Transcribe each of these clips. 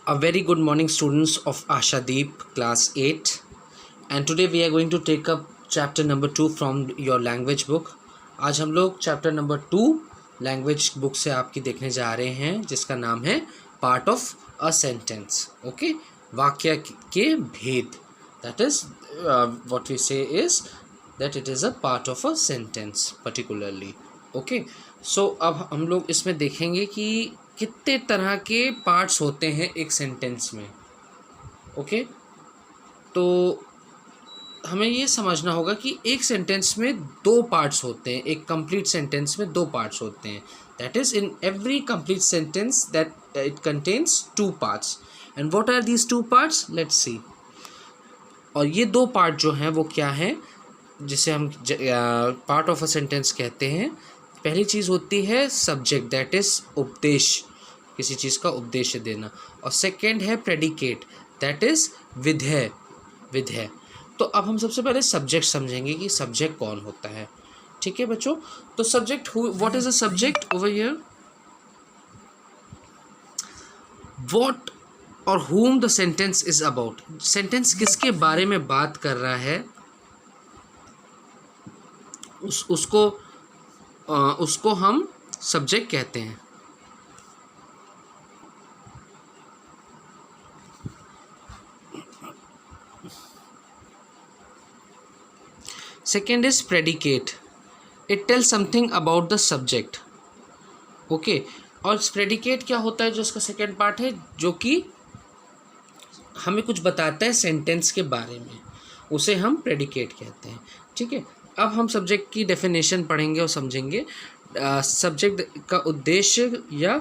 A very good morning, students of Ashadeep class 8, and today we are going to take up chapter number 2 from your language book. आज हम लोग chapter number 2 language book से आपकी देखने जा रहे हैं, जिसका नाम है part of a sentence. Okay, वाक्य के भेद. That is what we say is that it is a part of a sentence particularly. Okay, so अब हम लोग इसमें देखेंगे कि कितने तरह के पार्ट्स होते हैं एक सेंटेंस में. ओके, तो हमें ये समझना होगा कि एक सेंटेंस में दो पार्ट्स होते हैं. एक कंप्लीट सेंटेंस में दो पार्ट्स होते हैं. That is in every complete sentence that it contains two parts. And what are these two parts? Let's see. और ये दो पार्ट जो हैं वो क्या हैं, जिसे हम पार्ट ऑफ अ सेंटेंस कहते हैं. पहली चीज़ होती है सब्जेक्ट, दैट इज़ उपदेश, किसी चीज़ का उपदेश देना. और सेकंड है प्रेडिकेट, दैट इज़ विधेय, विधेय. तो अब हम सबसे पहले सब्जेक्ट समझेंगे कि सब्जेक्ट कौन होता है. ठीक है बच्चों, तो subject, what is a subject over here? What और whom the sentence is about. Sentence किसके बारे में बात कर रहा है, उसको हम सब्जेक्ट कहते हैं. Second is predicate. It tell something about the subject. Okay, और प्रेडिकेट क्या होता है, जो इसका सेकेंड पार्ट है, जो कि हमें कुछ बताता है सेंटेंस के बारे में, उसे हम प्रेडिकेट कहते हैं. ठीक है, अब हम सब्जेक्ट की डेफिनेशन पढ़ेंगे और समझेंगे. सब्जेक्ट का उद्देश्य या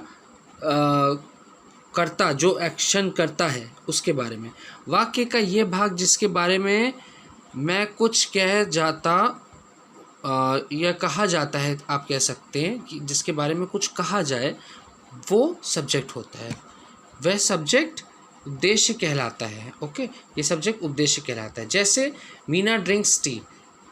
कर्ता, जो एक्शन करता है, उसके बारे में. वाक्य का ये भाग जिसके बारे में मैं कुछ कह जाता या कहा जाता है, आप कह सकते हैं कि जिसके बारे में कुछ कहा जाए, वो सब्जेक्ट होता है. वह सब्जेक्ट उद्देश्य कहलाता है. ओके, ये सब्जेक्ट उद्देश्य कहलाता है. जैसे मीना ड्रिंक्स टी.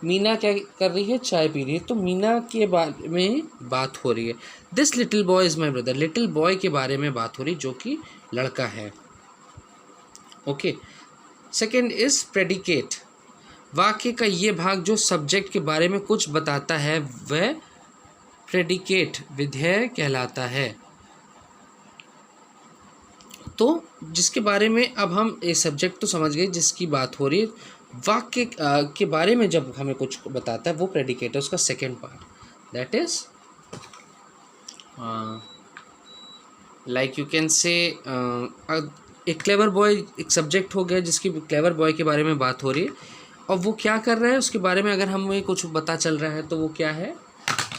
मीना क्या कर रही है? चाय पी रही है. तो मीना के बारे में बात हो रही है. This little boy is my brother. Little boy के बारे में बात हो रही, जो कि लड़का है. Okay, second is predicate. वाक्य का ये भाग जो सब्जेक्ट के बारे में कुछ बताता है, वह प्रेडिकेट, विधेय कहलाता है. तो जिसके बारे में अब हम एक सब्जेक्ट तो समझ गए जिसकी बात हो रही है. वाक्य के बारे में जब हमें कुछ बताता है, वो प्रेडिकेट है, उसका second part. That is like you can say एक क्लेवर बॉय एक सब्जेक्ट हो गया, जिसकी क्लेवर बॉय के बारे में बात हो रही है, और वो क्या कर रहा है उसके बारे में अगर हमें कुछ पता चल रहा है, तो वो क्या है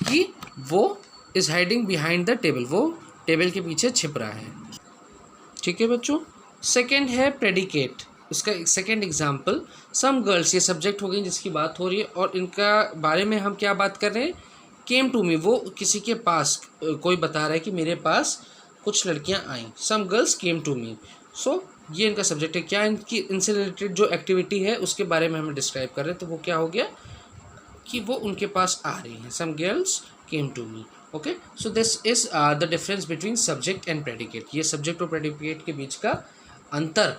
कि वो is hiding behind the table. वो टेबल के पीछे छिप रहा है. ठीक है बच्चों. सेकेंड है प्रेडिकेट. उसका सेकेंड एग्जाम्पल सम गर्ल्स. ये सब्जेक्ट हो गई जिसकी बात हो रही है, और इनका बारे में हम क्या बात कर रहे हैं? Came to me. वो किसी के पास, कोई बता रहा है कि मेरे पास कुछ लड़कियां आईं. सम गर्ल्स केम टू मी. सो ये इनका सब्जेक्ट है. क्या इनकी, इनसे रिलेटेड जो एक्टिविटी है उसके बारे में हमें डिस्क्राइब कर रहे हैं, तो वो क्या हो गया कि वो उनके पास आ रही हैं. Some girls came to me. Okay, so this is the difference between subject and predicate. ये सब्जेक्ट और प्रेडिकेट के बीच का अंतर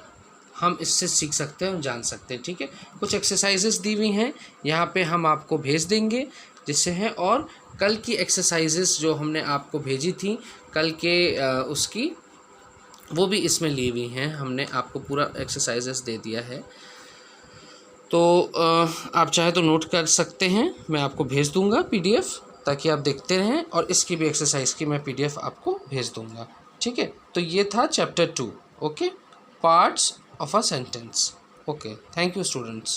हम इससे सीख सकते हैं और जान सकते हैं. ठीक है, कुछ एक्सरसाइजेस दी हुई हैं यहाँ पे, हम आपको भेज देंगे जिससे हैं. और कल की एक्सरसाइजेस जो हमने आपको भेजी थी कल के उसकी, वो भी इसमें ली हुई हैं. हमने आपको पूरा एक्सरसाइजेस दे दिया है, तो आप चाहे तो नोट कर सकते हैं. मैं आपको भेज दूँगा PDF, ताकि आप देखते रहें, और इसकी भी एक्सरसाइज की मैं PDF आपको भेज दूँगा. ठीक है, तो ये था chapter 2. Okay, parts of a sentence. Okay, thank you students.